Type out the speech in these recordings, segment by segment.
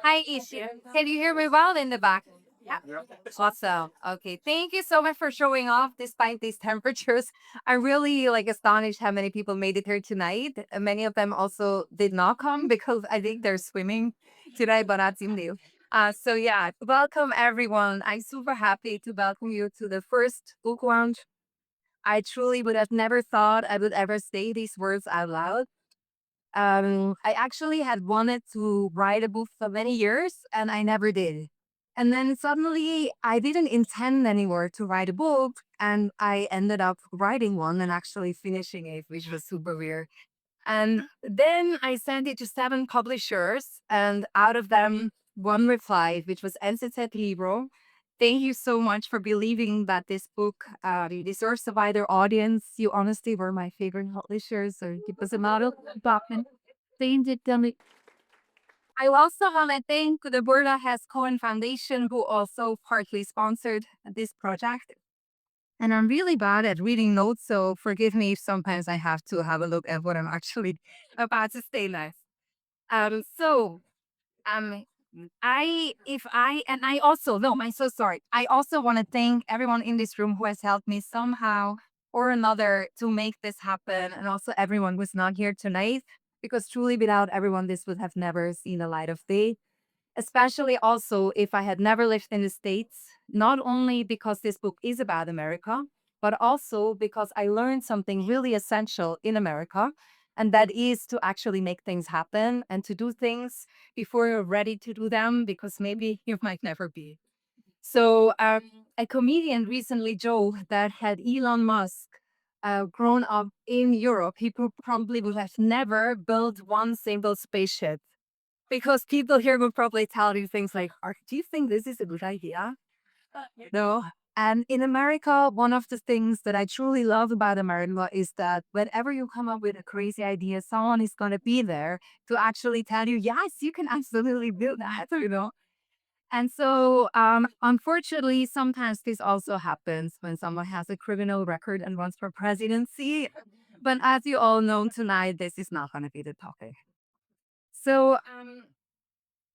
Hi, Ishi. Can you hear me well in the back? Yeah. Awesome. Okay. Thank you so much for showing off despite these temperatures. I'm really like astonished how many people made it here tonight. Many of them also did not come because I think they're swimming today, but not in you. So yeah, welcome everyone. I'm super happy to welcome you to the first book launch. I truly would have never thought I would ever say these words out loud. I actually had wanted to write a book for many years and I never did. And then suddenly I didn't intend anymore to write a book and I ended up writing one and actually finishing it, which was super weird. And then I sent it to 7 publishers, and out of them, one replied, which was NZZ Libro. Thank you so much for believing that this book deserves a wider audience. You honestly were my favorite publishers, or it was a model department. Thank you, tell me. I also want to thank the Burla Has Cohen Foundation, who also partly sponsored this project. And I'm really bad at reading notes, so forgive me if sometimes I have to have a look at what I'm actually about to say next. So um I if I and I also no, I'm so sorry. I also want to thank everyone in this room who has helped me somehow or another to make this happen, and also everyone who's not here tonight, because truly without everyone this would have never seen the light of day. Especially also if I had never lived in the States, not only because this book is about America, but also because I learned something really essential in America. And that is to actually make things happen and to do things before you're ready to do them, because maybe you might never be. So, a comedian recently joked that had Elon Musk grown up in Europe, he probably would have never built one single spaceship, because people here would probably tell you things like, do you think this is a good idea? No. And in America, one of the things that I truly love about America is that whenever you come up with a crazy idea, someone is going to be there to actually tell you, yes, you can absolutely do that, And so, unfortunately, sometimes this also happens when someone has a criminal record and runs for presidency. But as you all know tonight, this is not going to be the topic. So,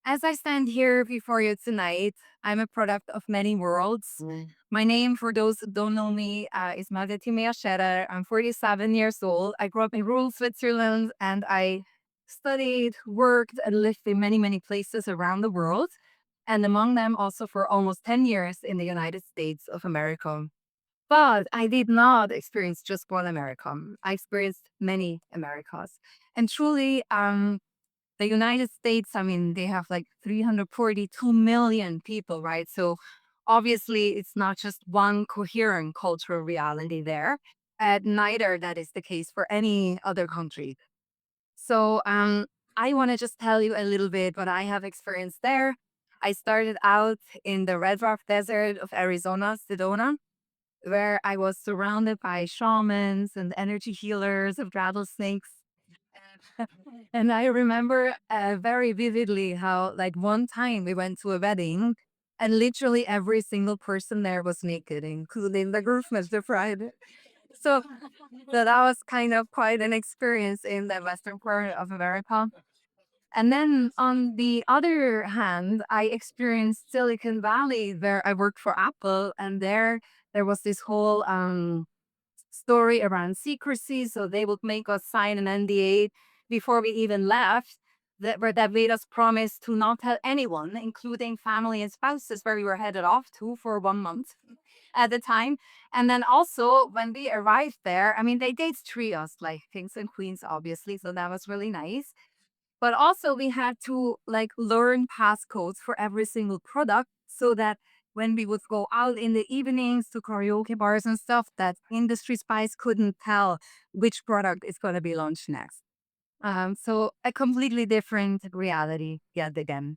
as I stand here before you tonight, I'm a product of many worlds. My name, for those who don't know me, is Nadja Timea Scherrer. I'm 47 years old. I grew up in rural Switzerland and I studied, worked, and lived in many, many places around the world. And among them, also for almost 10 years in the United States of America. But I did not experience just one America. I experienced many Americas. And truly, the United States, I mean, they have like 342 million people, right? So obviously, it's not just one coherent cultural reality there. Neither that is the case for any other country. So I want to just tell you a little bit what I have experienced there. I started out in the Red Rock Desert of Arizona, Sedona, where I was surrounded by shamans and energy healers of rattlesnakes. And I remember very vividly how, like, one time we went to a wedding and literally every single person there was naked, including the groomsmen, bride. So that was kind of quite an experience in the western part of America. And then on the other hand, I experienced Silicon Valley, where I worked for Apple, and there was this whole story around secrecy. So they would make us sign an NDA before we even left, that made us promise to not tell anyone, including family and spouses, where we were headed off to for 1 month at the time. And then also when we arrived there, I mean, they did treat us like kings and queens, obviously. So that was really nice. But also we had to like learn passcodes for every single product so that when we would go out in the evenings to karaoke bars and stuff, that industry spies couldn't tell which product is going to be launched next. So a completely different reality yet again.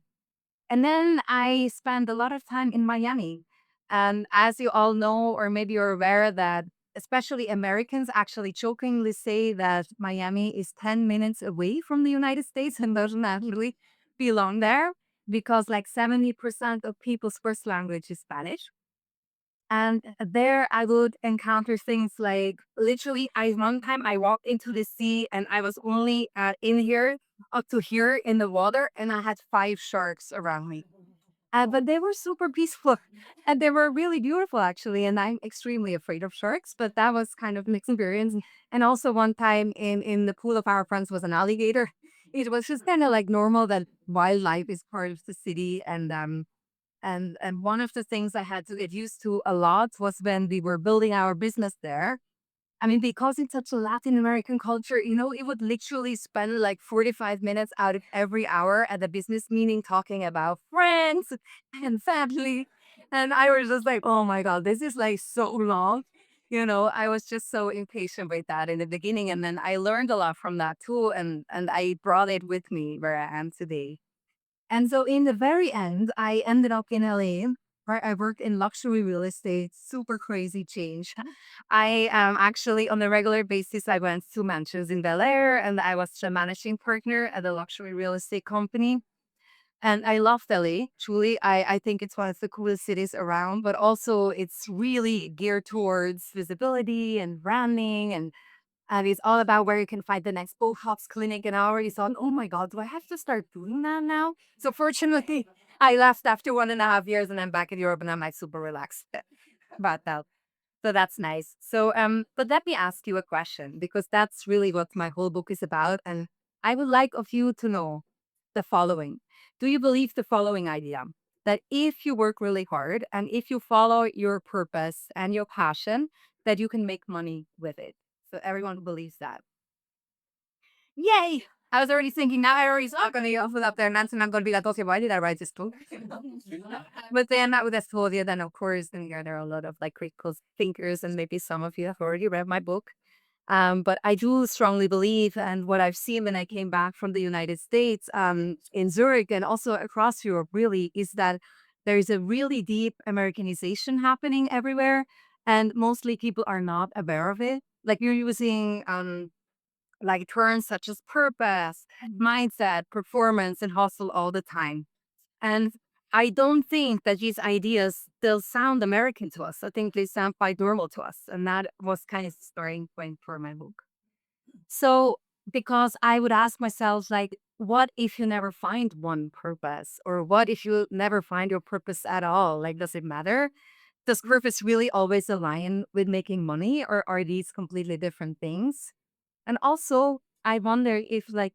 And then I spent a lot of time in Miami. And as you all know, or maybe you're aware that especially Americans actually jokingly say that Miami is 10 minutes away from the United States and doesn't actually belong there, because like 70% of people's first language is Spanish. And there I would encounter things like literally, I one time I walked into the sea and I was only in here up to here in the water, and I had five sharks around me. But they were super peaceful and they were really beautiful, actually. And I'm extremely afraid of sharks, but that was kind of an experience. And also, one time in the pool of our friends was an alligator. It was just kind of like normal that wildlife is part of the city. And one of the things I had to get used to a lot was when we were building our business there. I mean, because it's such a Latin American culture, it would literally spend like 45 minutes out of every hour at a business meeting talking about friends and family. And I was just like, oh my God, this is like so long. I was just so impatient with that in the beginning. And then I learned a lot from that too. And I brought it with me where I am today. And so in the very end, I ended up in LA, where I worked in luxury real estate. Super crazy change. I actually, on a regular basis, I went to mansions in Bel Air, and I was the managing partner at a luxury real estate company. And I love LA. Truly, I think it's one of the coolest cities around, but also it's really geared towards visibility and branding, and it's all about where you can find the next Botox clinic. And I already thought, oh my God, do I have to start doing that now? So fortunately, I left after 1.5 years, and I'm back in Europe, and I'm like super relaxed about that. So that's nice. So, but let me ask you a question, because that's really what my whole book is about. And I would like of you to know the following. Do you believe the following idea? That if you work really hard and if you follow your purpose and your passion, that you can make money with it. So everyone believes that. Yay! I was already thinking, now I already saw going to offer up there, and I'm going to be like, okay, why did I write this book? But then that would have told you, then of course, then there are a lot of like critical thinkers, and maybe some of you have already read my book. But I do strongly believe, and what I've seen when I came back from the United States, in Zurich and also across Europe, really, is that there is a really deep Americanization happening everywhere, and mostly people are not aware of it. Like you're using like terms such as purpose, mindset, performance, and hustle all the time. And I don't think that these ideas still sound American to us. I think they sound quite normal to us. And that was kind of the starting point for my book. So, because I would ask myself, like, what if you never find one purpose? Or what if you never find your purpose at all? Like, does it matter? Does purpose really always align with making money, or are these completely different things? And also, I wonder if like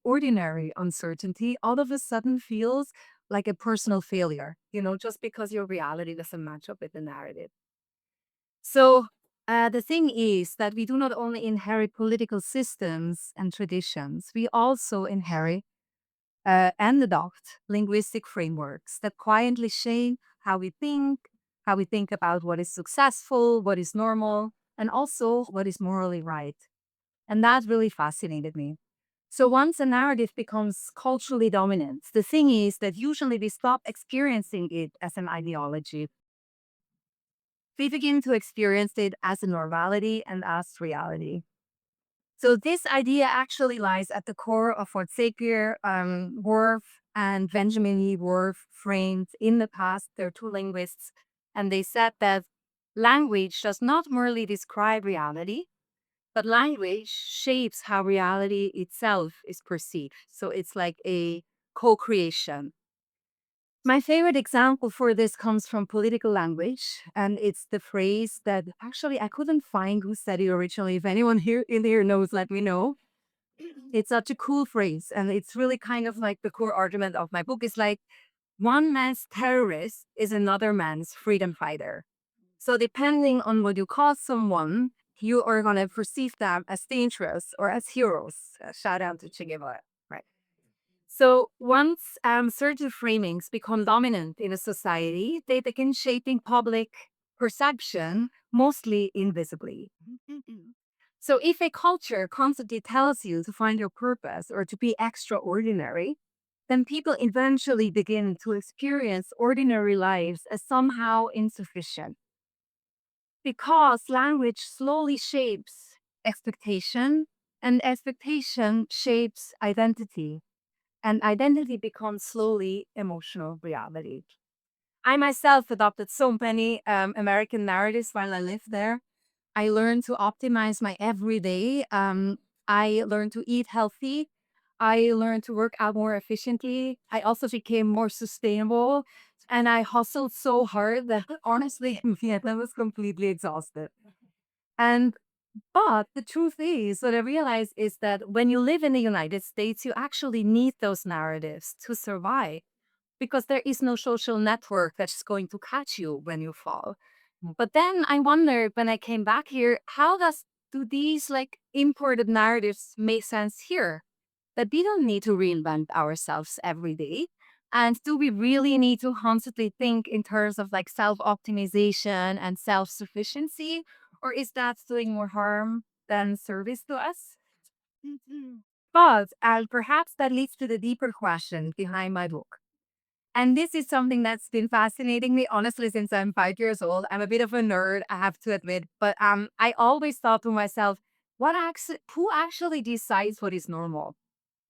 ordinary uncertainty all of a sudden feels like a personal failure, just because your reality doesn't match up with the narrative. So the thing is that we do not only inherit political systems and traditions, we also inherit and adopt linguistic frameworks that quietly shape how we think about what is successful, what is normal, and also what is morally right. And that really fascinated me. So once a narrative becomes culturally dominant, the thing is that usually we stop experiencing it as an ideology. We begin to experience it as a normality and as reality. So this idea actually lies at the core of what Sapir Whorf and Benjamin E. Whorf framed in the past. They're two linguists, and they said that language does not merely describe reality, but language shapes how reality itself is perceived. So it's like a co-creation. My favorite example for this comes from political language, and it's the phrase that actually I couldn't find who said it originally. If anyone here in here knows, let me know. It's such a cool phrase, and it's really kind of like the core argument of my book. Is like one man's terrorist is another man's freedom fighter. So depending on what you call someone, you are gonna perceive them as dangerous or as heroes. Shout out to Che Guevara, right? So once certain framings become dominant in a society, they begin shaping public perception, mostly invisibly. So if a culture constantly tells you to find your purpose or to be extraordinary, then people eventually begin to experience ordinary lives as somehow insufficient. Because language slowly shapes expectation, and expectation shapes identity, and identity becomes slowly emotional reality. I myself adopted so many American narratives while I lived there. I learned to optimize my everyday. I learned to eat healthy. I learned to work out more efficiently. I also became more sustainable. And I hustled so hard that honestly, in Vietnam, I was completely exhausted. And but the truth is, what I realized is that when you live in the United States, you actually need those narratives to survive because there is no social network that's going to catch you when you fall. But then I wondered when I came back here, how do these like imported narratives make sense here? That we don't need to reinvent ourselves every day. And do we really need to constantly think in terms of like self optimization and self sufficiency? Or is that doing more harm than service to us? But perhaps that leads to the deeper question behind my book. And this is something that's been fascinating me, honestly, since I'm 5 years old. I'm a bit of a nerd, I have to admit. But I always thought to myself, who actually decides what is normal?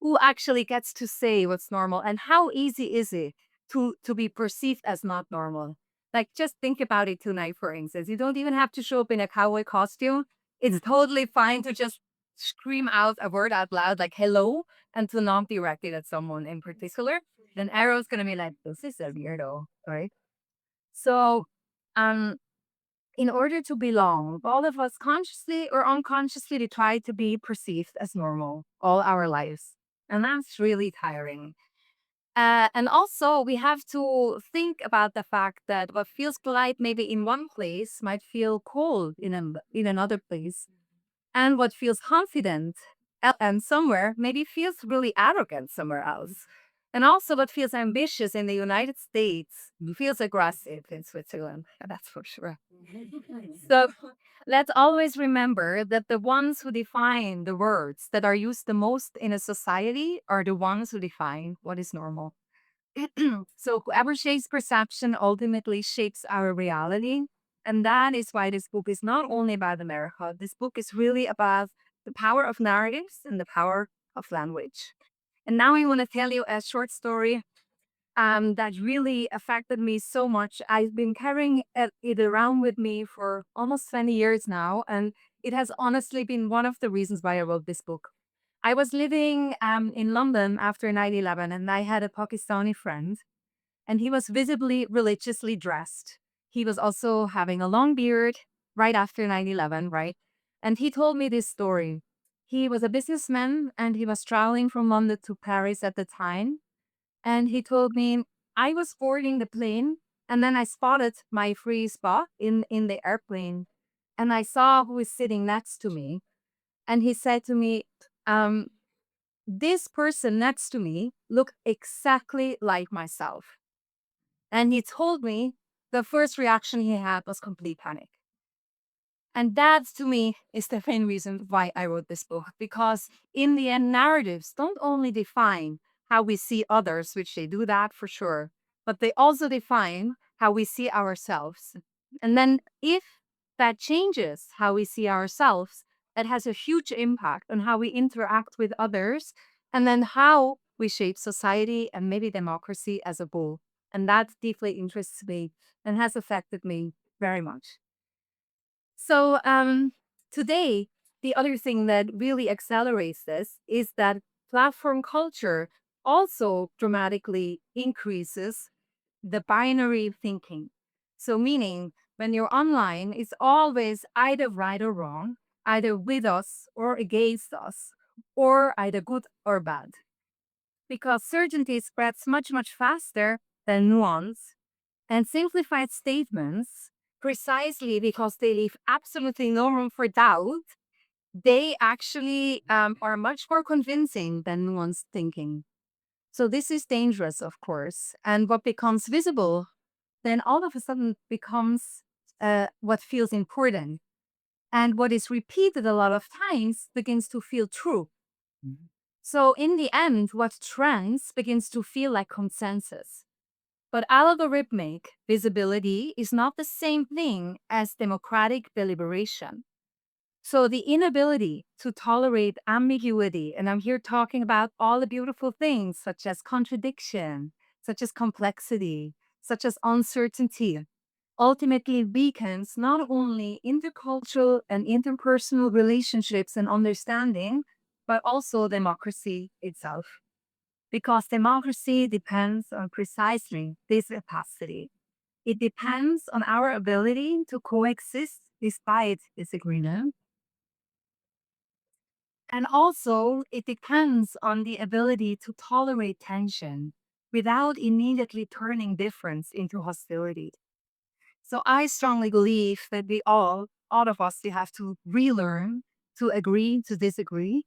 Who actually gets to say what's normal? And how easy is it to be perceived as not normal? Like, just think about it tonight, for instance. You don't even have to show up in a cowboy costume. It's totally fine to just scream out a word out loud, like hello, and to not direct it at someone in particular. Then Arrow's gonna be like, this is a weirdo, right? So, um, in order to belong, all of us consciously or unconsciously try to be perceived as normal all our lives. And that's really tiring. And also, we have to think about the fact that what feels polite maybe in one place might feel cold in another place. And what feels confident and somewhere maybe feels really arrogant somewhere else. And also, what feels ambitious in the United States feels aggressive in Switzerland. That's for sure. So let's always remember that the ones who define the words that are used the most in a society are the ones who define what is normal. So whoever shapes perception ultimately shapes our reality. And that is why this book is not only about America. This book is really about the power of narratives and the power of language. And now I want to tell you a short story that really affected me so much. I've been carrying it around with me for almost 20 years now. And it has honestly been one of the reasons why I wrote this book. I was living in London after 9/11, and I had a Pakistani friend, and he was visibly religiously dressed. He was also having a long beard right after 9/11, right? And he told me this story. He was a businessman and he was traveling from London to Paris at the time. And he told me, I was boarding the plane and then I spotted my free spot in the airplane. And I saw who was sitting next to me. And he said to me, um, this person next to me looked exactly like myself. And he told me the first reaction he had was complete panic. And that to me is the main reason why I wrote this book, because in the end, narratives don't only define how we see others, which they do that for sure, but they also define how we see ourselves. And then if that changes how we see ourselves, that has a huge impact on how we interact with others and then how we shape society and maybe democracy as a whole. And that deeply interests me and has affected me very much. So today, the other thing that really accelerates this is that platform culture also dramatically increases the binary thinking. So meaning when you're online, it's always either right or wrong, either with us or against us, or either good or bad. Because certainty spreads much, much faster than nuance, and simplified statements, precisely because they leave absolutely no room for doubt, they actually are much more convincing than nuanced thinking. So this is dangerous, of course. And what becomes visible then all of a sudden becomes what feels important. And what is repeated a lot of times begins to feel true. So in the end, what trends begins to feel like consensus. But algorithmic visibility is not the same thing as democratic deliberation. So the inability to tolerate ambiguity, and I'm here talking about all the beautiful things such as contradiction, such as complexity, such as uncertainty, ultimately weakens not only intercultural and interpersonal relationships and understanding, but also democracy itself. Because democracy depends on precisely this capacity. It depends on our ability to coexist despite disagreement. And also, it depends on the ability to tolerate tension without immediately turning difference into hostility. So I strongly believe that all of us, we have to relearn to agree to disagree,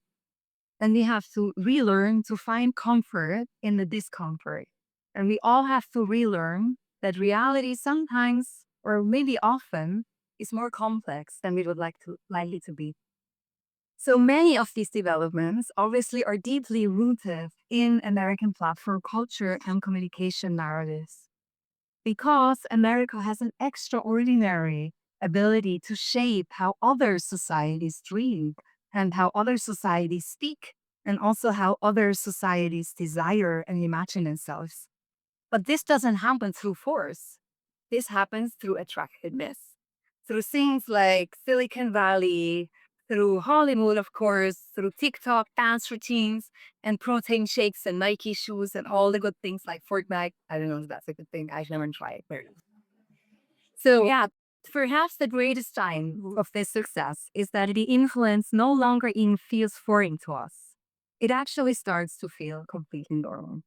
and we have to relearn to find comfort in the discomfort. And we all have to relearn that reality sometimes, or maybe often, is more complex than we would like it to be. So many of these developments obviously are deeply rooted in American platform culture and communication narratives. Because America has an extraordinary ability to shape how other societies dream and how other societies speak, and also how other societies desire and imagine themselves. But this doesn't happen through force. This happens through attractiveness, through things like Silicon Valley, through Hollywood, of course, through TikTok dance routines and protein shakes and Nike shoes and all the good things like Fortnite. I don't know if that's a good thing. I've never tried it. So, yeah, perhaps the greatest sign of this success is that the influence no longer even feels foreign to us. It actually starts to feel completely normal.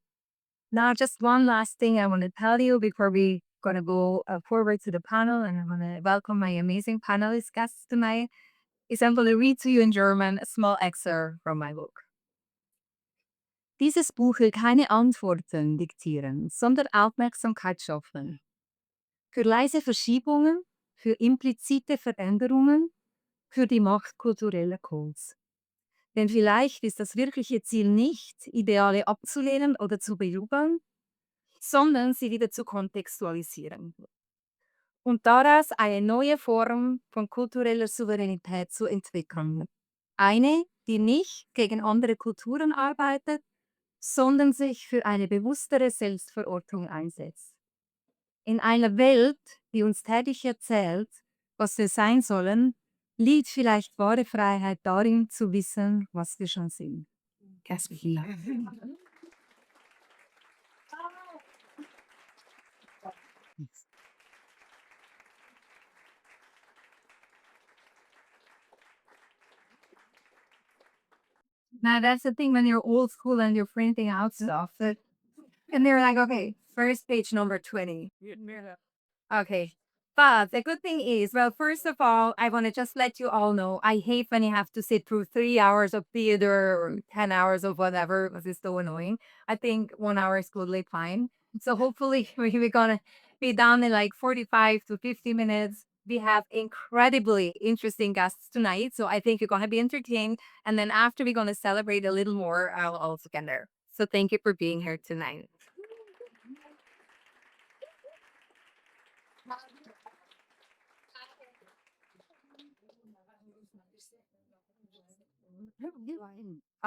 Now, just one last thing I want to tell you before we gonna go forward to the panel, and I'm gonna welcome my amazing panelist guests tonight. Is I'm gonna read to you in German a small excerpt from my book. Dieses Buch will keine Antworten diktieren, sondern Aufmerksamkeit schaffen. Für leise Verschiebungen, für implizite Veränderungen, für die Macht kultureller Codes. Denn vielleicht ist das wirkliche Ziel nicht, Ideale abzulehnen oder zu bejubeln, sondern sie wieder zu kontextualisieren und daraus eine neue Form von kultureller Souveränität zu entwickeln. Eine, die nicht gegen andere Kulturen arbeitet, sondern sich für eine bewusstere Selbstverortung einsetzt. In einer Welt, die uns täglich erzählt, was wir sein sollen, liegt vielleicht wahre Freiheit darin, zu wissen, was wir schon sind. Now that's the thing when you're old school and you're printing out stuff and they're like, okay, first page number 20. Okay. But the good thing is, well, first of all, I want to just let you all know I hate when you have to sit through 3 hours of theater or 10 hours of whatever because it's so annoying. I think 1 hour is totally fine. So hopefully we're going to be done in like 45 to 50 minutes. We have incredibly interesting guests tonight. So I think you're going to be entertained. And then after we're going to celebrate a little more all together. So thank you for being here tonight.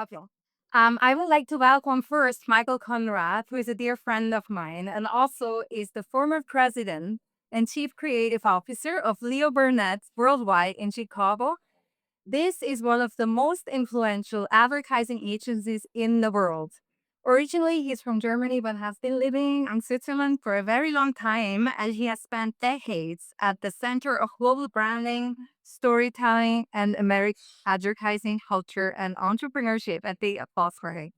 Okay. I would like to welcome first Michael Conrad, who is a dear friend of mine and also is the former president and chief creative officer of Leo Burnett Worldwide in Chicago. This is one of the most influential advertising agencies in the world. Originally, he's from Germany, but has been living in Switzerland for a very long time, and he has spent decades at the center of global branding, storytelling, and American advertising culture and entrepreneurship at the applause for him.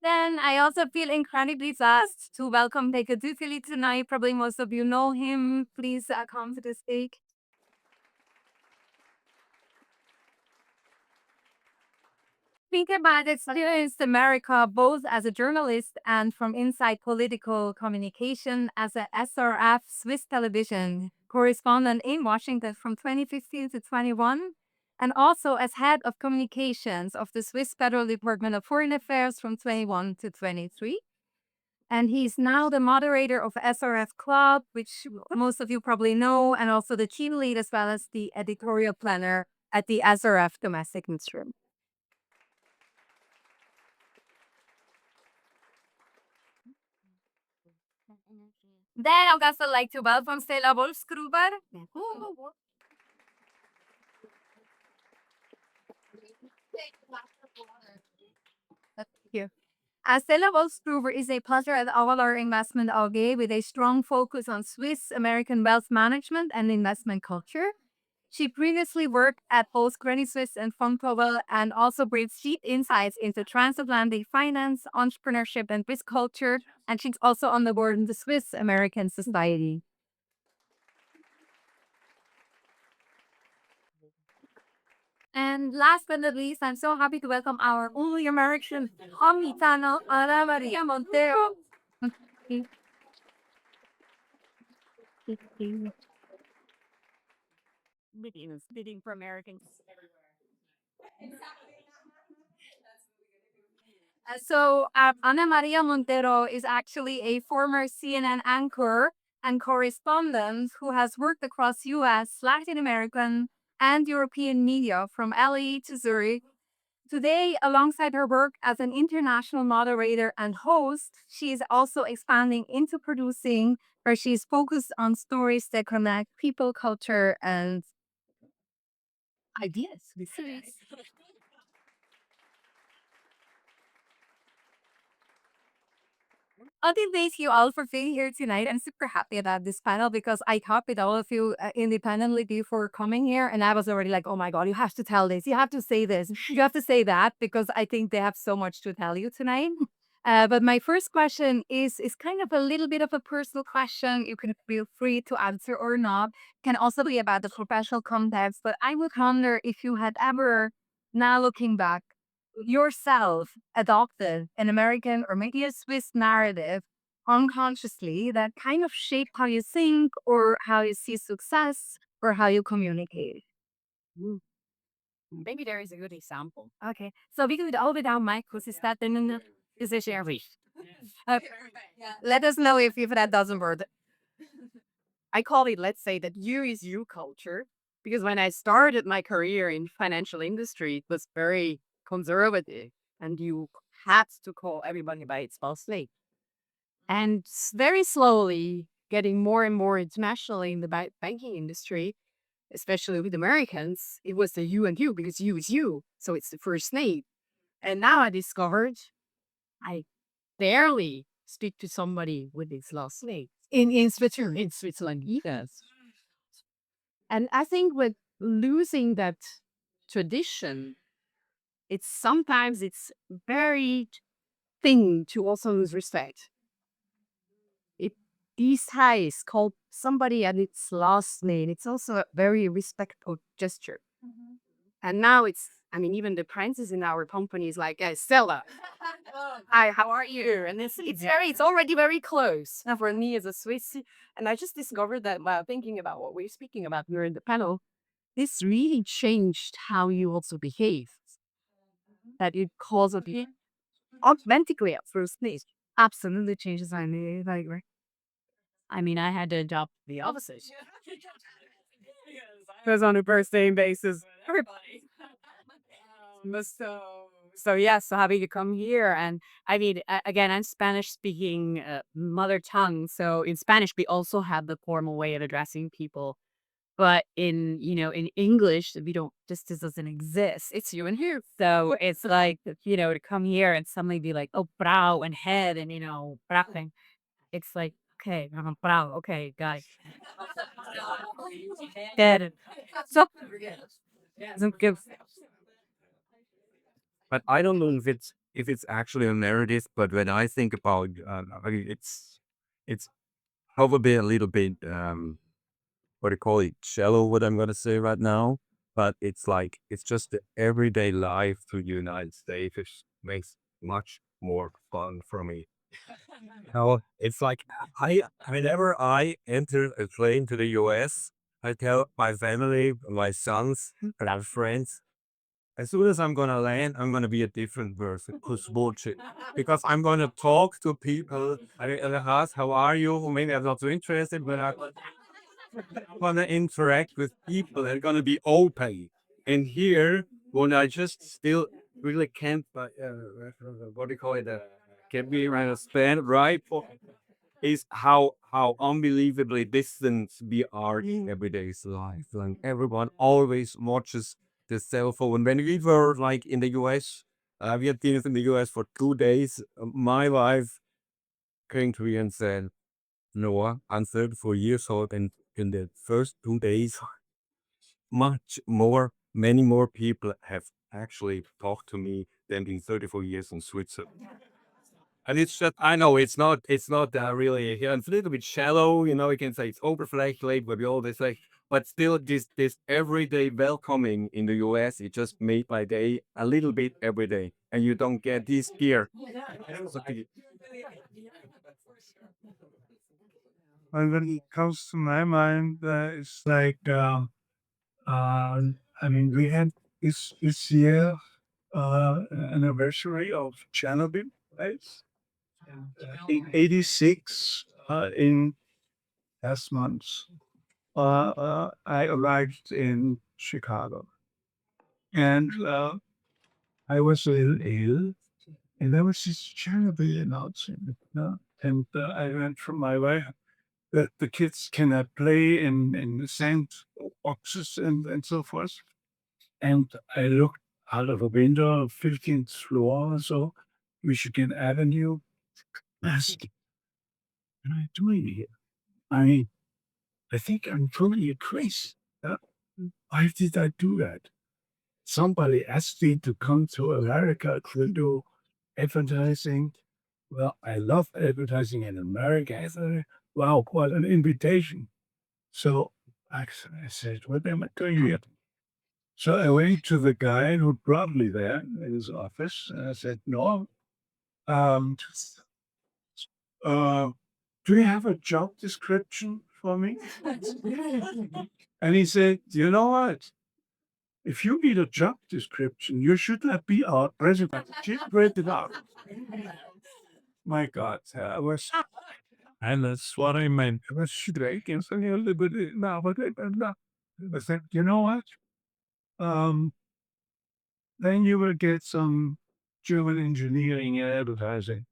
Then I also feel incredibly blessed to welcome David Dufili tonight. Probably most of you know him. Please come to the stage. Think about experienced America both as a journalist and from inside political communication as a SRF Swiss television correspondent in Washington from 2015 to 21, and also as head of communications of the Swiss Federal Department of Foreign Affairs from 21 to 23. And he's now the moderator of SRF Club, which most of you probably know, and also the team lead as well as the editorial planner at the SRF Domestic Newsroom. Then I'd also like to welcome Stella Wolfsgruber. Thank you. Stella Wolfsgruber is a partner at our investment AG with a strong focus on Swiss American wealth management and investment culture. She previously worked at both Credit Suisse and Vontobel and also brings deep insights into transatlantic finance, entrepreneurship, and risk culture. And she's also on the board of the Swiss American Society. And last but not least, I'm so happy to welcome our only American, Amitano Ana Maria Montero. Bidding for Americans. Ana Maria Montero is actually a former CNN anchor and correspondent who has worked across US, Latin American, and European media from LA to Zurich. Today, alongside her work as an international moderator and host, she is also expanding into producing, where she's focused on stories that connect people, culture, and ideas. Thank you all for being here tonight. I'm super happy about this panel because I talked with all of you independently before coming here, and I was already like, oh my God, you have to tell this. You have to say this. You have to say that because I think they have so much to tell you tonight. But my first question is kind of a little bit of a personal question. You can feel free to answer or not. Can also be about the professional context. But I would wonder if you had ever, now looking back, yourself adopted an American or maybe a Swiss narrative unconsciously that kind of shape how you think or how you see success or how you communicate. Mm. Maybe there is a good example. Okay, so we could all without Michael, is that then is a share? Uh, Let us know if that doesn't work. I call it, let's say, that you is you culture. Because when I started my career in financial industry, it was very conservative and you had to call everybody by its last name. And very slowly getting more and more internationally in the banking industry, especially with Americans, it was the you and you because you is you. So it's the first name. And now I discovered I barely speak to somebody with his last name in Switzerland. In Switzerland, yes. And I think with losing that tradition, it's very thing to also lose respect. It these ties called somebody at its last name. It's also a very respectful gesture. And now I mean, even the princess in our company is like, Stella, hi, how are you? And it's already very close. Now for me as a Swiss, and I just discovered that while thinking about what we're speaking about here in the panel, this really changed how you also behave. That it calls a bit automatically at first place. Absolutely changes my mood. I mean, I had to adopt the opposite. Because on a first name basis, everybody. So yeah, so happy to come here. And I mean, again, I'm Spanish speaking mother tongue. So in Spanish, we also have the formal way of addressing people. But in English, we don't, this doesn't exist. It's you and you. So it's like, to come here and suddenly be like, oh, brow and head and, brapping. It's like, okay, I'm brow. Okay, guys. Dead. So, doesn't give. But I don't know if it's actually a narrative. But when I think about, I mean, it's probably a little bit what do you call it, shallow. What I'm gonna say right now, but it's like it's just the everyday life to the United States, which makes much more fun for me. It's like whenever I enter a plane to the US, I tell my family, my sons, and our friends, as soon as I'm gonna land, I'm gonna be a different person. Cause bullshit. Because I'm gonna talk to people. I ask, how are you? Maybe I'm not so interested, but I'm gonna interact with people. They're gonna be open. And here, when I just still really can't, what do you call it? Can be around a stand, right? is how unbelievably distant we are in everyday life. Like everyone always watches the cell phone. When we were like in the US, we had been in the US for 2 days. My wife came to me and said, "Noah, I'm 34 years old, and in the first 2 days, many more people have actually talked to me than in 34 years in Switzerland." And it's just, I know it's not really, yeah, it's a little bit shallow, you can say it's overflashlight, but we all this like, but still this everyday welcoming in the US, it just made my day a little bit every day. And you don't get this gear. And when it comes to my mind, it's like, uh, I mean, we had this year anniversary of Chernobyl, right? In '86, in last month, I arrived in Chicago, and I was a little ill, and there was this Chernobyl announcement, and I went from my wife that the kids cannot play in the sand boxes and so forth. And I looked out of a window, 15th floor or so, Michigan Avenue. I said, what am I doing here? I mean, I think I'm totally crazy. Uh, Why did I do that? Somebody asked me to come to America to do advertising. Well, I love advertising in America. I thought, wow, what an invitation. So I said, what am I doing here? So I went to the guy who brought me there in his office, and I said, no, um, uh, do you have a job description for me? And he said, you know what? If you need a job description, you should not be our president. Just read it out. My God, I was, and that's what I meant. I was shaking so a little bit now, but I said, you know what? Um, then you will get some German engineering and advertising.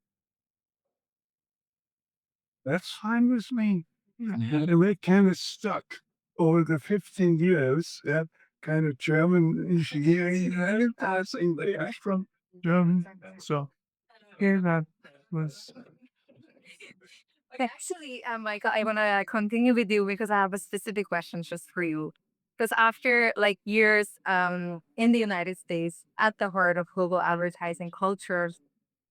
That's fine with me. And we're kind of stuck over the 15 years, that kind of German engineering and advertising they are from German. So, yeah, that was. Okay, actually, Michael, I want to continue with you because I have a specific question just for you. Because after like years in the United States, at the heart of global advertising cultures,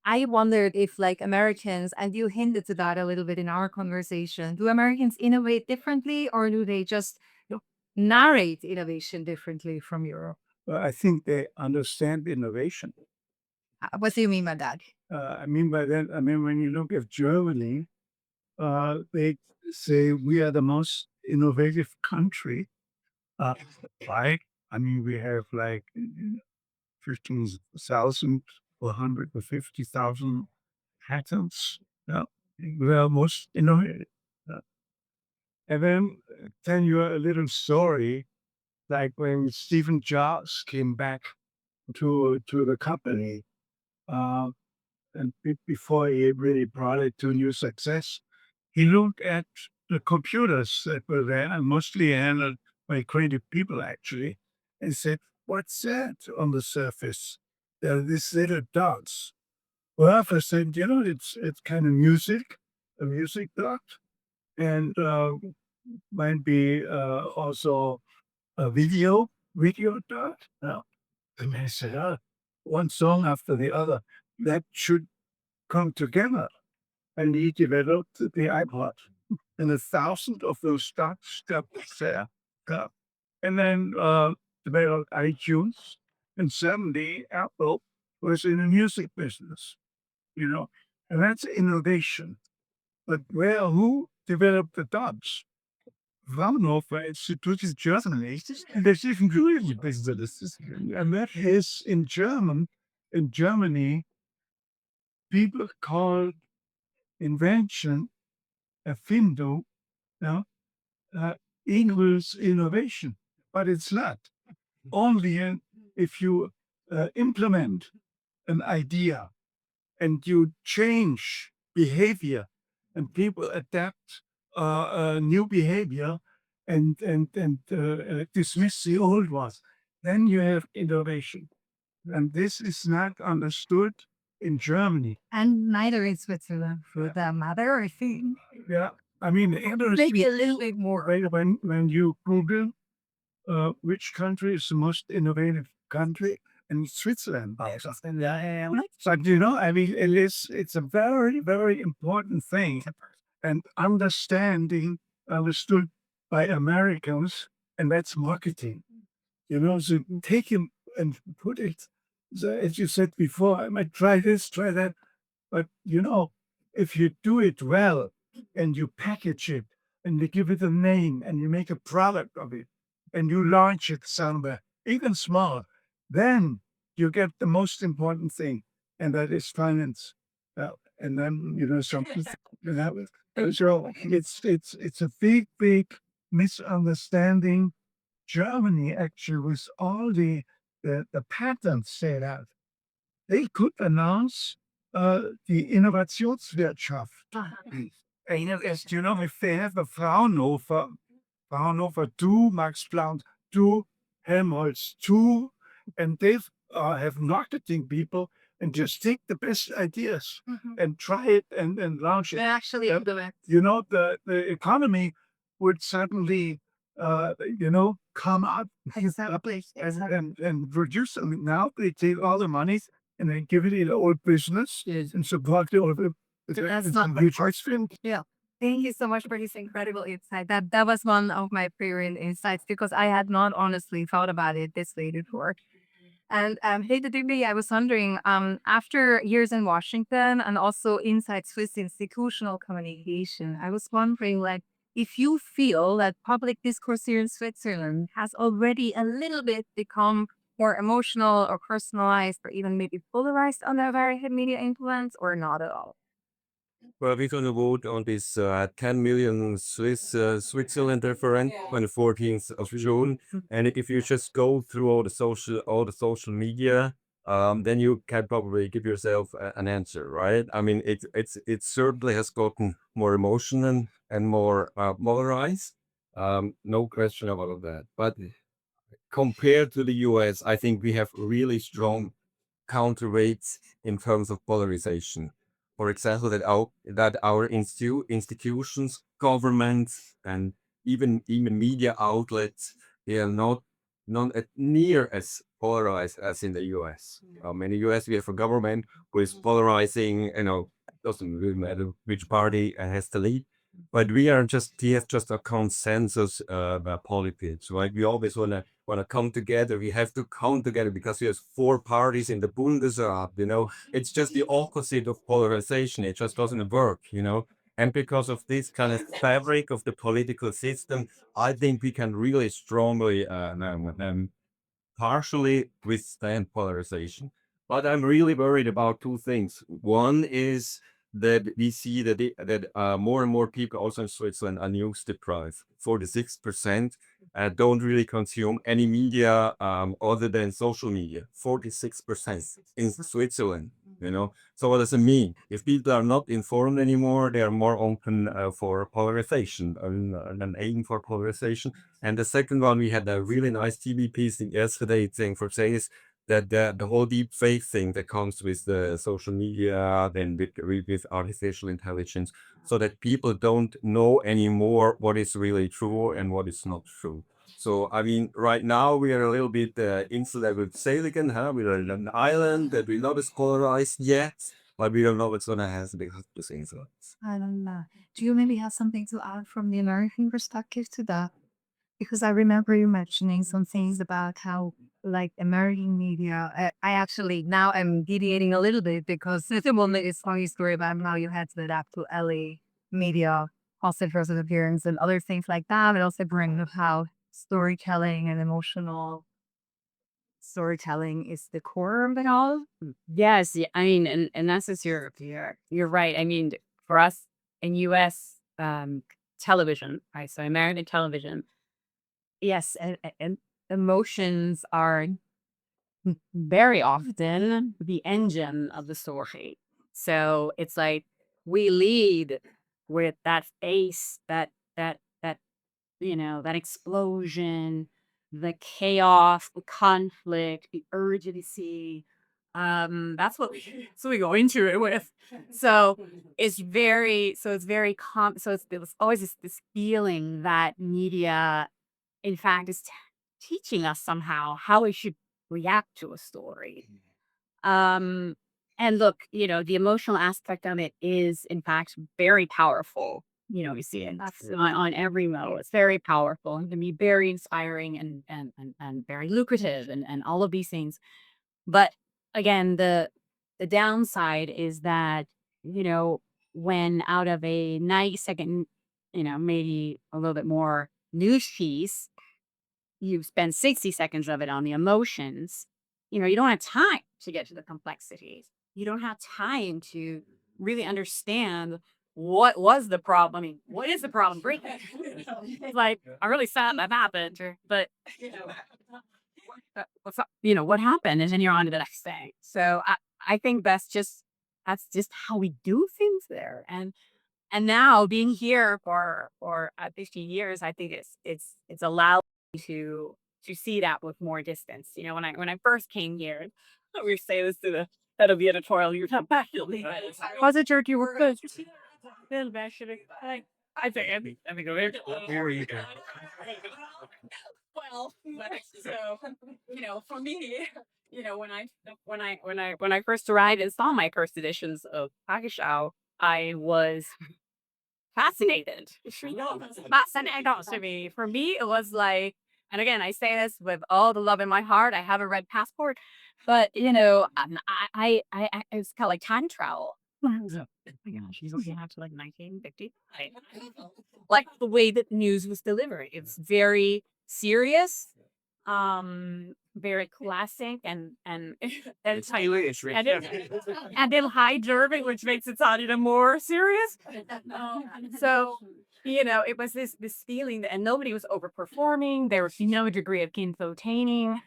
I wondered if like Americans, and you hinted to that a little bit in our conversation, do Americans innovate differently or do they just narrate innovation differently from Europe? I think they understand innovation. What do you mean by that? I mean by that, I mean, when you look at Germany, they say we are the most innovative country. Uh, why? I mean, we have like 15,000 or 150,000 patents. Yeah. We are most innovative. Uh, And then tell you a little story, like when Stephen Jobs came back to the company, uh, and before he really brought it to new success, he looked at the computers that were there and mostly handled by creative people actually, and said, "What's that on the surface? There are these little dots." Well, I said, it's kind of music, a music dot, and might be also a video dot. Now, the man said, one song after the other, that should come together. And he developed the iPod, and 1,000 of those dots got there. Uh, and then developed iTunes, and suddenly Apple was in the music business, you know, and that's innovation. But who developed the dots? Fraunhofer Institute in Germany, and there's even Green business. And that is in German. In Germany, people call invention Erfindung, no, equals innovation, but it's not. Only if you implement an idea and you change behavior and people adapt new behavior and dismiss the old ones. Then you have innovation. And this is not understood in Germany. And neither is Switzerland for that matter, I think. Yeah. I mean, the Maybe a little bit more. when you Google which country is the most innovative country, and Switzerland. But I mean, it's a very, very important thing, and understood by Americans, and that's marketing. So take him and put it, so as you said before, I might try this, try that. But if you do it well and you package it and you give it a name and you make a product of it and you launch it somewhere, even small, then you get the most important thing, and that is finance. And then something so it's a big, big misunderstanding. Germany actually, with all the patents set out, they could announce die Innovationswirtschaft. As if they have a Fraunhofer 2, Max Planck 2, Helmholtz 2, and they have marketing people and just take the best ideas and try it and launch it. They actually Yeah. implement. The economy would suddenly, come up Exactly. and produce something. Now they take all the money and they give it in old business and support the old. That's not a huge spin. Yeah. Thank you so much for this incredible insight. That was one of my favorite insights because I had not honestly thought about it this way before. And hey, Nadja, I was wondering, after years in Washington and also inside Swiss institutional communication, I was wondering, like, if you feel that public discourse here in Switzerland has already a little bit become more emotional or personalized or even maybe polarized under American media influence or not at all. Well, we're going to vote on this 10 million Switzerland referendum on the 14th of June. And if you just go through all the social media, then you can probably give yourself an answer, right? I mean, it certainly has gotten more emotional and more polarized. No question about that. But compared to the US, I think we have really strong counterweights in terms of polarization. For example, that our institutions, governments, and even media outlets, they are not near as polarized as in the US. In the US, we have a government who is polarizing. Doesn't really matter which party has the lead. But we have just a consensus politics, right? We always wanna come together. We have to come together because we have four parties in the Bundesrat. It's just the opposite of polarization. It just doesn't work. And because of this kind of fabric of the political system, I think we can really strongly partially withstand polarization. But I'm really worried about two things. One is that we see that more and more people also in Switzerland are news deprived. 46% don't really consume any media other than social media. 46% in Switzerland. So what does it mean? If people are not informed anymore, they are more open for polarization and aiming for polarization. And the second one, we had a really nice TV piece yesterday saying is that the whole deep fake thing that comes with the social media, then with artificial intelligence, so that people don't know anymore what is really true and what is not true. So, I mean, right now we are a little bit insular with Saligan, huh? We're on an island that we're not as polarized yet, but we don't know what's going to happen because of the influence. I don't know. Do you maybe have something to add from the American perspective to that? Because I remember you mentioning some things about how, like, American media. I actually now I'm deviating a little bit because it's a moment is funny story about how you had to adapt to LA media, also first appearance and other things like that, and also bring up how storytelling and emotional storytelling is the core of it all. Yes, yeah, I mean, and that's just you're right. I mean, for us in U.S. Television, right? So American television, Yes, and emotions are very often the engine of the story. So it's like we lead with that face, that that explosion, the chaos, the conflict, the urgency. That's what we go into it with. So it was always this feeling that media, in fact, is teaching us somehow how we should react to a story. Um, and look, the emotional aspect of it is, in fact, very powerful. You see it on every level. It's very powerful and can be very inspiring and very lucrative and all of these things. But again, the downside is that, when out of a 90-second, maybe a little bit more news piece, you spend 60 seconds of it on the emotions, you don't have time to get to the complexities. You don't have time to really understand what was the problem. I mean, what is the problem? It's like, I'm really sad that happened, but what's up, what happened? And then you're on to the next thing. So I think that's just how we do things there. And now being here for 15 years, I think it's allowed me to see that with more distance. When I first came here, we were saying this to the head of the editorial, you're not passionately. Was it church you were good? Still passionate. I think Very good. well, so for me, when I first arrived and saw my first editions of Tagesschau, I was fascinated. Fascinating to me. For me, it was like, and again, I say this with all the love in my heart. I have a red passport, but it's kind of like time travel. Oh my gosh, you don't have to like 1950. Like the way that news was delivered. It's very serious, very classic, and and and, and then high German, which makes it sound even more serious. So it was this feeling that, and nobody was overperforming. There was no degree of infotaining.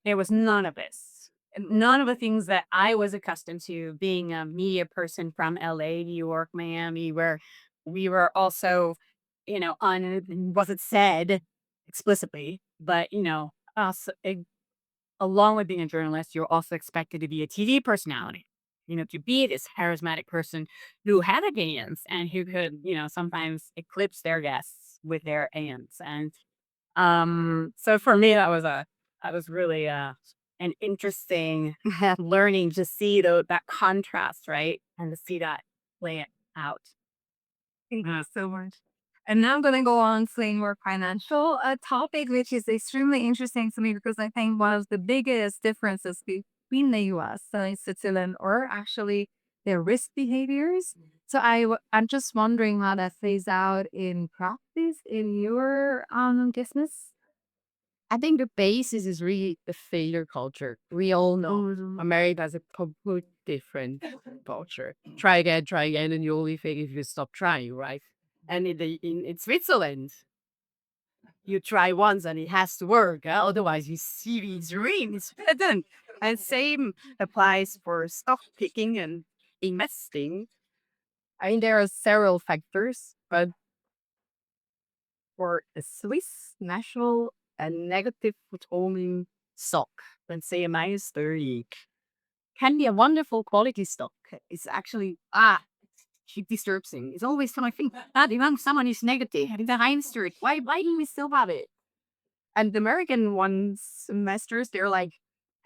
There was none of this. None of the things that I was accustomed to being a media person from LA, New York, Miami, where we were also, wasn't said explicitly, but us, along with being a journalist, you're also expected to be a TV personality. To be this charismatic person who had opinions and who could, sometimes eclipse their guests with their ands. And so for me, that was really an interesting learning to see that contrast, right, and to see that play it out. Thank you so much. And now I'm going to go on to a more financial topic, which is extremely interesting to me because I think one of the biggest differences between the US and Switzerland are actually their risk behaviors. So I'm just wondering how that plays out in practice in your business. I think the basis is really the failure culture. We all know America has a complete different culture. Try again, and you only fail if you stop trying, right? And in Switzerland, you try once and it has to work. Otherwise, you see these dreams. And same applies for stock picking and investing. I mean, there are several factors, but for a Swiss national, a negative withholding stock, let's say a minus 30, can be a wonderful quality stock. It's actually, it disturbs him. It's always time I think, even someone is negative, having the Heinster, why do we still have it? And the American ones, semesters, they're like,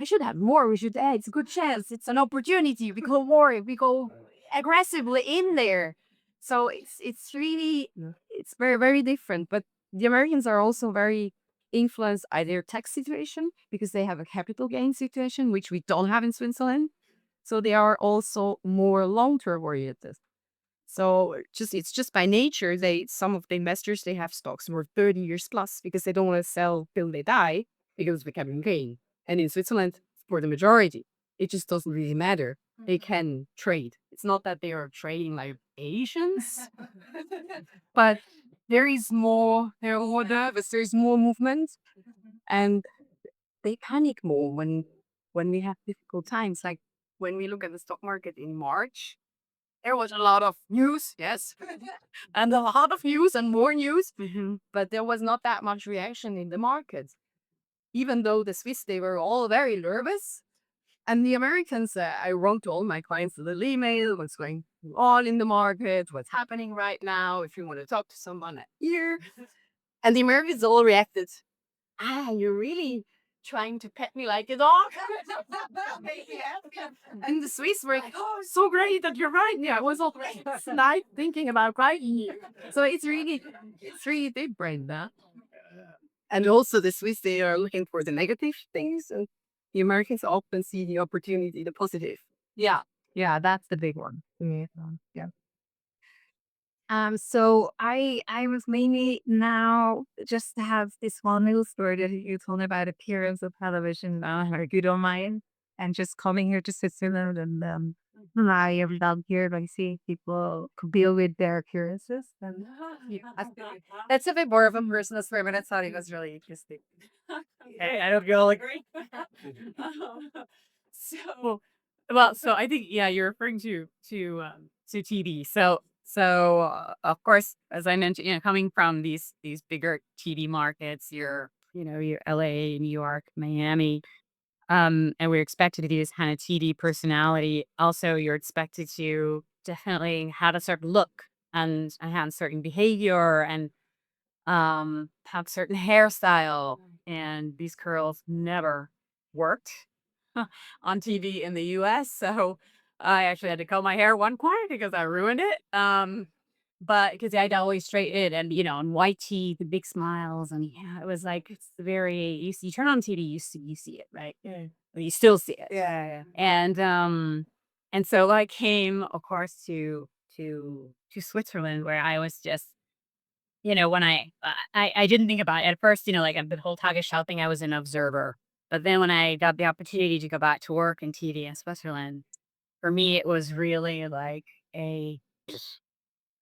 I should have more. We should, it's a good chance. It's an opportunity. We go more. We go aggressively in there. So it's really, it's very, very different. But the Americans are also very influenced by their tax situation because they have a capital gain situation, which we don't have in Switzerland. So they are also more long-term oriented. So it's just by nature, some of the investors, they have stocks more 30 years plus because they don't want to sell till they die because we can gain. And in Switzerland, for the majority, it just doesn't really matter. They can trade. It's not that they are trading like Asians, but they're more nervous, there's more movement, and they panic more when we have difficult times. Like when we look at the stock market in March, There was a lot of news, yes, and a lot of news and more news, but there was not that much reaction in the market. Even though the Swiss, they were all very nervous. And the Americans, I wrote to all my clients a little email, what's going on in the market, what's happening right now, if you want to talk to someone here. And the Americans all reacted, you're really trying to pet me like a dog? And the Swiss were like, oh, so great that you're right. Yeah, I was all night thinking about writing you. So it's really different, huh? And also the Swiss, they are looking for the negative things. And the Americans often see the opportunity, the positive. Yeah. Yeah, that's the big one to me. Yeah. So I was mainly now just to have this one little story that you told me about appearance of television, if you don't mind, and just coming here to Switzerland and I am down here like seeing people deal with their appearances and that's a bit more of a personal story, but I thought it was really interesting. Hey, I don't y'all agree. so, so I think you're referring to TV. Of course, as I mentioned, coming from these bigger TV markets, your LA, New York, Miami, and we're expected to be this kind of TV personality. Also, you're expected to definitely have a certain look and have certain behavior and have certain hairstyle, and these curls never worked on TV in the US. So I actually had to comb my hair one corner because I ruined it. But because I'd always straighten it and, and white teeth, the big smiles. And it was like, it's very, you turn on TV, you see it, right? Yeah. You still see it. Yeah. And so I came, of course, to Switzerland where I was just, when I didn't think about it at first, like the whole Tagesschau thing, I was an observer. But then when I got the opportunity to go back to work in TV in Switzerland, for me, it was really like a,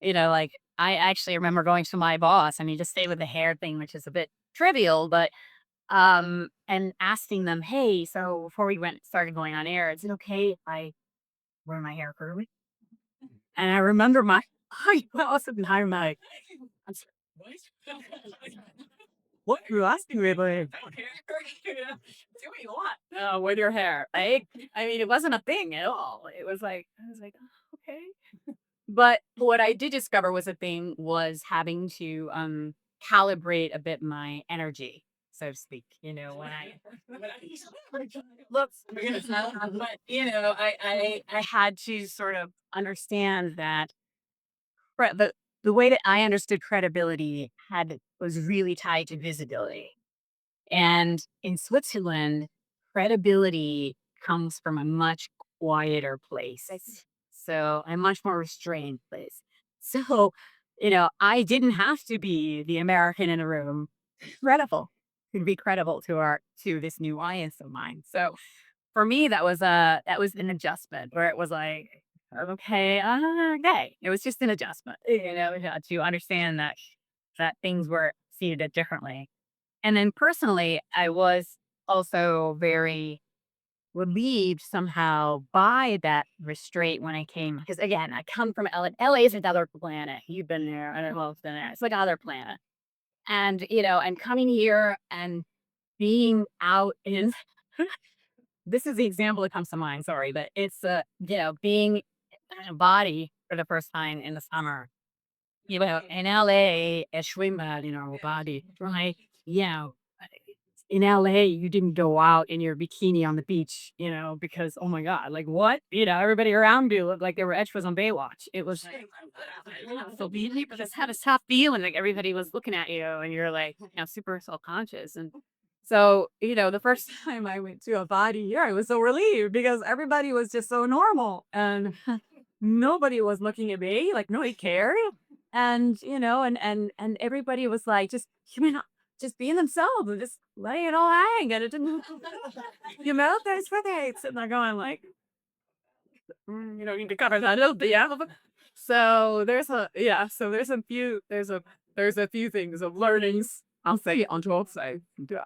like I actually remember going to my boss. I mean, just stay with the hair thing, which is a bit trivial, but and asking them, hey, so before we started going on air, is it okay if I wear my hair curly? And I remember my boss and I'm like, I'm sorry, what are you asking me about? Doing what? With your hair. Like, I mean, it wasn't a thing at all. It was like, I was like, oh, okay. But what I did discover was a thing was having to calibrate a bit my energy, so to speak. When I looks, but I had to sort of understand that the way that I understood credibility was really tied to visibility. And in Switzerland, credibility comes from a much quieter place. So a much more restrained place. So, I didn't have to be the American in a room credible to be credible to this new audience of mine. So for me, that was an adjustment where it was like, okay, okay. It was just an adjustment, to understand that things were seated differently. And then personally, I was also very relieved somehow by that restraint when I came. Because again, I come from LA. LA is another planet. You've been there. I don't know if you've been there. It's like another planet. And, and coming here and being out in this is the example that comes to mind, sorry, but it's being in a body for the first time in the summer. In LA, a schwimmbad in our body, right? Yeah, in LA, you didn't go out in your bikini on the beach, because oh my god, like what? Everybody around you looked like they were was on Baywatch. It was so beauty, but it's had a tough feeling like everybody was looking at you, and you're like, super self conscious. And so, the first time I went to a body here, I was so relieved because everybody was just so normal and nobody was looking at me, like nobody cared. And, and everybody was like, just being themselves and just letting it all hang. And it didn't, there's critics. And they're going like, you don't need to cover that up, yeah. So there's a few things of learnings. I'll say on both sides. Ja.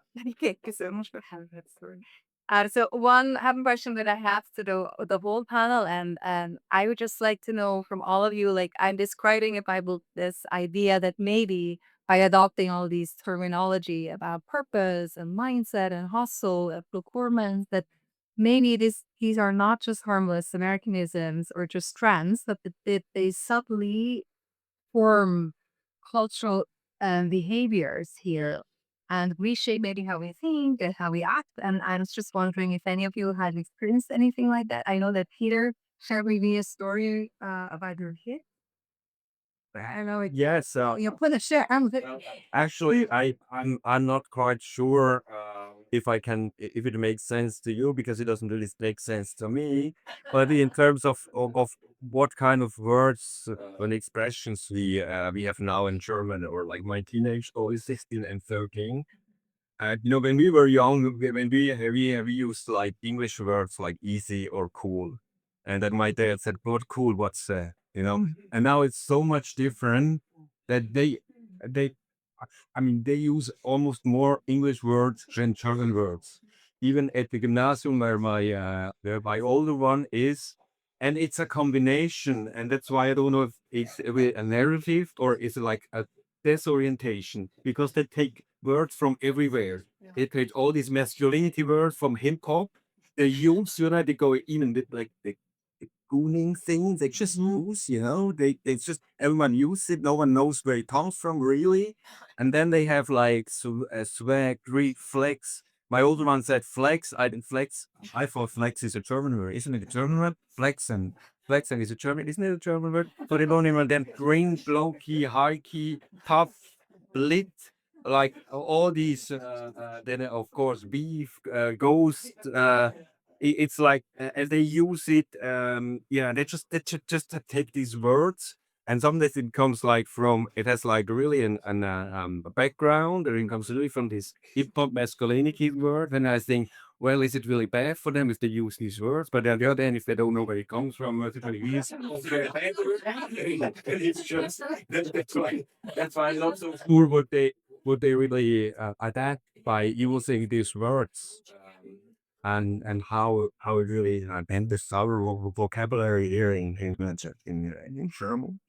So one question that I have to the whole panel, and I would just like to know from all of you, like I'm describing a Bible, this idea that maybe by adopting all these terminology about purpose and mindset and hustle and procurement, that maybe these are not just harmless Americanisms or just trends, but that they subtly form cultural behaviors here and reshape maybe how we think and how we act. And I was just wondering if any of you had experienced anything like that. I know that Peter shared with me a story about your kid. I don't know. Yes, You put a share. actually, I'm not quite sure if I can if it makes sense to you because it doesn't really make sense to me. But in terms of what kind of words and expressions we have now in German, or like my teenage boy is 16 and 13. When we were young, we used like English words like easy or cool, and then my dad said, "What cool? What's that?" And now it's so much different that they I mean, they use almost more English words than German words. Even at the gymnasium where my older one is, and it's a combination, and that's why I don't know if it's a narrative or is it like a disorientation, because they take words from everywhere. They take all these masculinity words from hip hop. They use, they go even like the gooning thing. They just use, they just everyone use it. No one knows where it comes from really. And then they have like swag, Greek, flex. My older one said flex. I didn't flex. I thought flex is a German word. Isn't it a German word? Flexen is a German. Isn't it a German word? So they don't even then green, low key, high key, tough, blit, like all these. Then of course beef, ghost. It's like and they use it. They just take these words, and sometimes it comes like from it has like really a background, or it comes really from this hip hop masculinity word. And I think, well, is it really bad for them if they use these words? But on the other hand, if they don't know where it comes from, what it really is, it's just that's why I'm not so sure what they really adapt by using these words. And how it really enters our vocabulary here in German.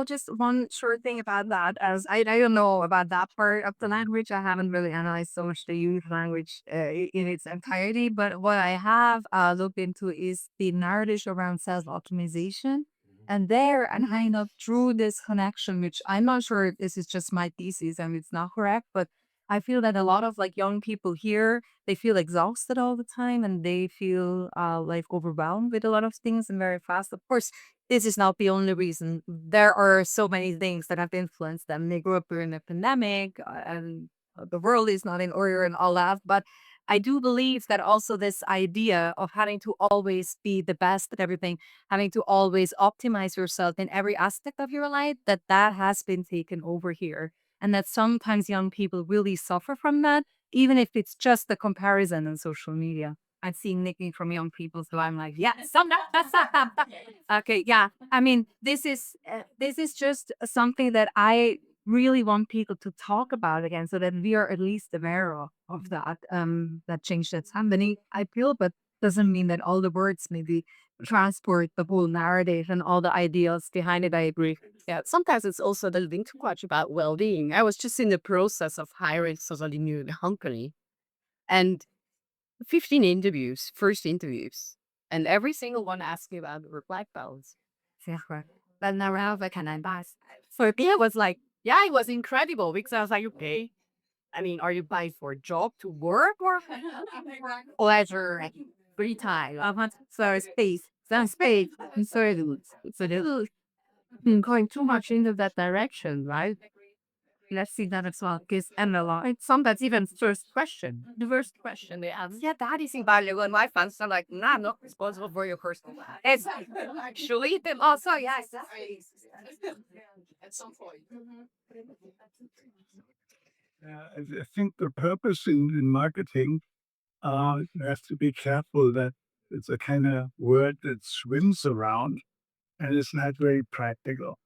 Just one short thing about that, as I don't know about that part of the language. I haven't really analyzed so much the English language in its entirety, but what I have looked into is the narrative around self-optimization. And there, and kind of drew this connection, which I'm not sure if this is just my thesis and it's not correct, but I feel that a lot of like young people here, they feel exhausted all the time and they feel like overwhelmed with a lot of things and very fast. Of course, this is not the only reason. There are so many things that have influenced them. They grew up during a pandemic and the world is not in order and all that. But I do believe that also this idea of having to always be the best at everything, having to always optimize yourself in every aspect of your life, that has been taken over here. And that sometimes young people really suffer from that, even if it's just the comparison on social media. I'm seeing nicking from young people, so I'm like, yeah, okay, yeah. I mean, this is just something that I really want people to talk about again, so that we are at least aware of that change that's happening. I feel, but doesn't mean that all the words maybe transport the whole narrative and all the ideals behind it. I agree. Yeah, sometimes it's also a little bit too much about well-being. I was just in the process of hiring somebody new in Hungary, and 15 interviews, first interviews, and every single one asked me about work-life balance. But now I can advise. For me, it was like, yeah, it was incredible because I was like, okay, I mean, are you applying for a job to work or Pleasure and free time. So space. Some space. So they're going too much into that direction, right? Let's see that as well. Because MLR, it's sometimes even first question. the first question they asked? Yeah, that is invaluable. And my fans are like, nah, I'm not responsible for your personal life. It's actually them also, yes. At some point. I think the purpose in marketing, you have to be careful that it's a kind of word that swims around and it's not very practical.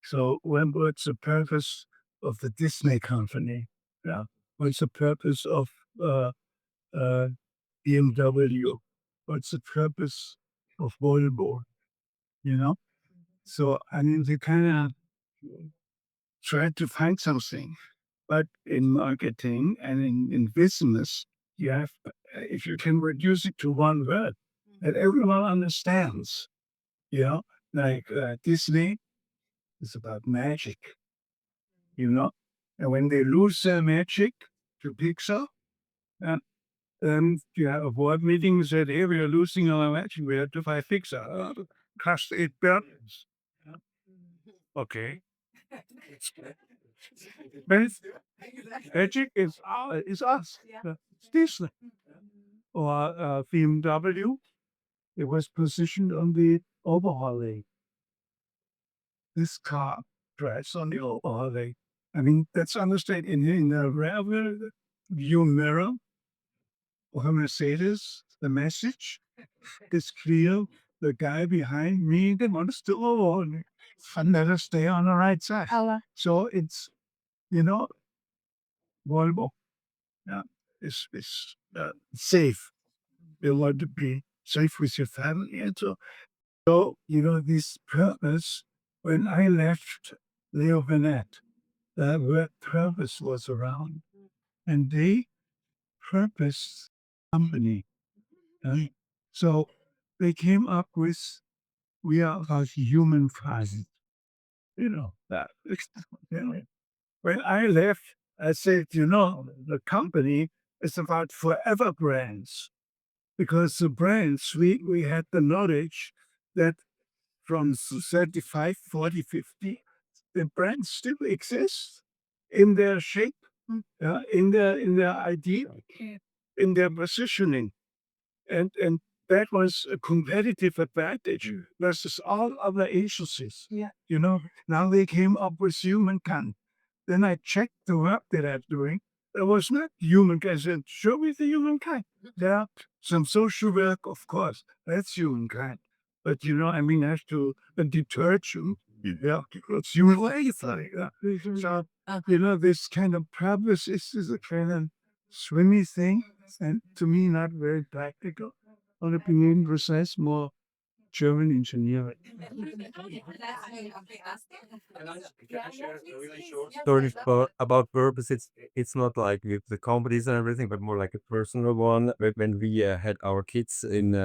So what's the purpose of the Disney company? Yeah. What's the purpose of uh, BMW. What's the purpose of Volvo? You know? So, I mean, they kind of try to find something. But in marketing and in business, you have, if you can reduce it to one word that everyone understands, you know, like Disney is about magic, you know, and when they lose their magic to Pixar, you have a board meeting said, hey, we are losing our magic, we have to buy Pixar. Cost $8 billion. Okay. But magic is us. It's Disney. Or BMW, it was positioned on the overhauling. This car drives on the overhauling. I mean, that's understood in the rear view mirror of a Mercedes. The message is clear. The guy behind me, they want to still overhauling. And let us stay on the right side. So it's, you know, Volvo. Yeah, it's safe. You want to be safe with your family and so, you know, this purpose, when I left Leo Burnett, that word purpose was around. And they purposed company. Right? So they came up with, we are about humankind. You know, that. When I left, I said, you know, the company is about forever brands. Because the brands, we had the knowledge that from 35, 40, 50, the brands still exist in their shape, in their idea, in their positioning. And that was a competitive advantage versus all other agencies. Yeah. You know, now they came up with humankind. Then I checked the work that I'm doing. There was not humankind. I said, show me the humankind. There are some social work, of course. That's humankind. But, you know, I mean, I have to detergent. Yeah, it's human ways like that. So, you know, this kind of purpose is a kind of swimmy thing. And to me, not very practical. On the being precise, more German engineering. Story about purpose. It's not like with the companies and everything, but more like a personal one. When we had our kids in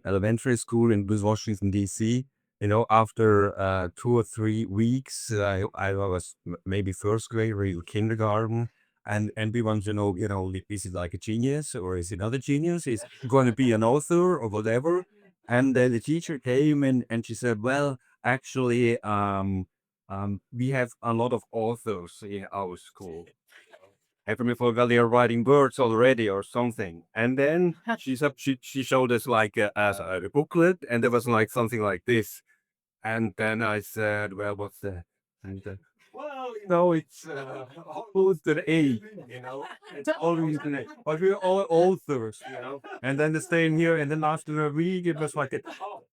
elementary school in Washington D.C. You know, after 2 or 3 weeks, I was maybe first grade or even kindergarten, and we want to know, you know, is it like a genius or is it not a genius? Is it going to be an author or whatever? And then the teacher came and she said, well, actually, we have a lot of authors in our school. And from before, well, they are writing words already or something. And then she showed us like a booklet, and there was like something like this. And then I said, well, what's that? And well, you know, it's almost an A, you know, it's always an A. But we're all authors, you know. And then the staying here, and then after a week, it was like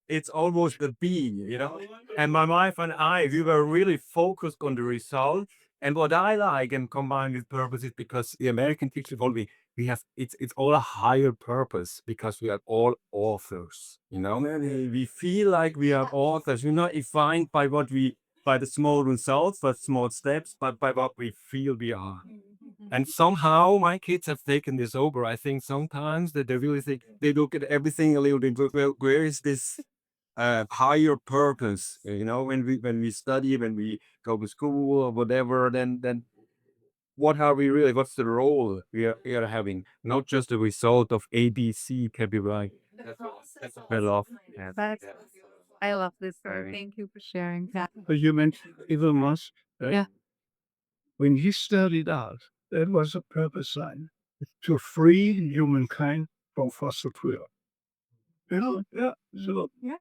it's almost a B, you know. And my wife and I, we were really focused on the result. And what I like and combine with purpose is because the American teacher told me we have it's all a higher purpose because we are all authors, you know. We feel like we are authors. We're not defined by what we by the small results, but small steps, but by what we feel we are. And somehow my kids have taken this over. I think sometimes that they really think they look at everything a little bit. Well, where is this higher purpose? You know, when we study, when we go to school or whatever, then what are we really? What's the role we are having? Not just the result of A, B, C can be right. That's well off. Yeah. I love this story. Thank you for sharing that. But you mentioned Elon Musk, right? Yeah. When he started out, that was a purpose sign to free humankind from fossil fuel. You know, yeah. So Yeah.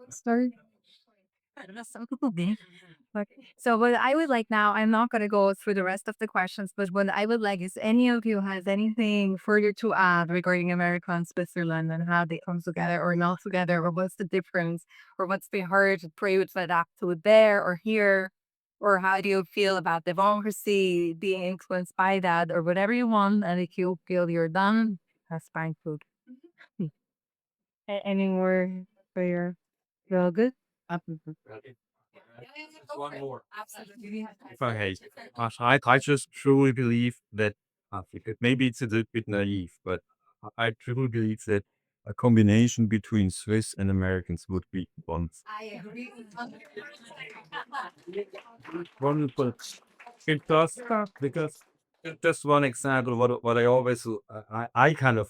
Story. Okay. So what I would like now, I'm not going to go through the rest of the questions, but what I would like is any of you has anything further to add regarding America and Switzerland and how they come together or not together, or what's the difference, or what's the hard traits that adapt to it there or here. or how do you feel about democracy, being influenced by that, or whatever you want. And if you feel you're done, that's fine food. Any more for your feel good? One more. Absolutely. If I hate, I just truly believe that maybe it's a little bit naive, but I truly believe that a combination between Swiss and Americans would be one. I agree. Wonderful. It does because just one example. What I always I kind of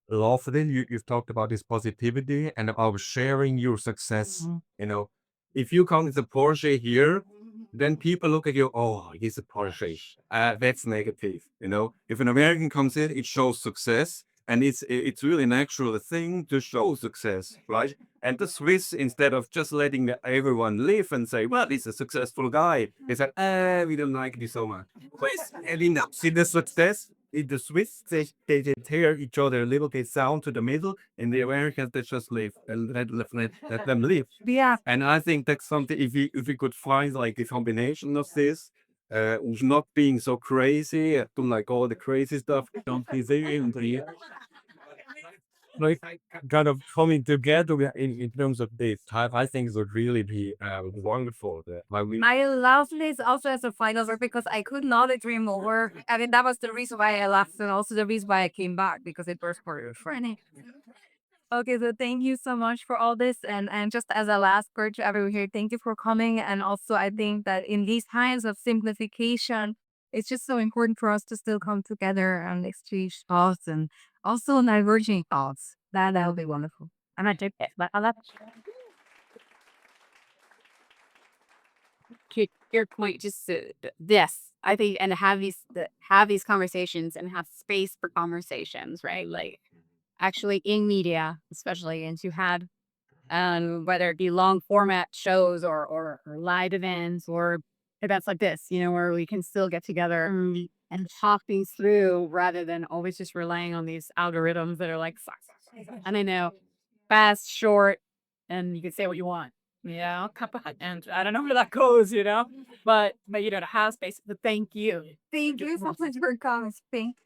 love it. You've talked about this positivity and about sharing your success. You know, if you come with a Porsche here, then people look at you. Oh, he's a Porsche. That's negative. You know, if an American comes in, it shows success. And it's really natural thing to show success, right? And the Swiss, instead of just letting everyone live and say, well, he's a successful guy, they said, we don't like you so much. Swiss, and in see the success in the Swiss, they tear each other a little bit down to the middle. In the Americans, they just live and let them live. Yeah. And I think that's something, if we could find like a combination of this, of not being so crazy, don't like all the crazy stuff, don't be there, like kind of coming together in terms of this. I think it would really be wonderful. Like we, I love this also as a final word because I could not agree more. I mean, that was the reason why I left and also the reason why I came back because it was for your friend. Okay, so thank you so much for all this. And just as a last word to everyone here, thank you for coming. And also, I think that in these times of simplification, it's just so important for us to still come together and exchange thoughts and also diverging thoughts. That'll be wonderful. And I take it. I love Your point, just this, I think, and have these conversations and have space for conversations, right? Like actually in media, especially, and to have whether it be long format shows or live events or events like this, where we can still get together and talk things through rather than always just relying on these algorithms that are like, and I know, fast, short, and you can say what you want. Yeah, and I don't know where that goes, but to have space. But thank you. Thank you so much for coming. Thank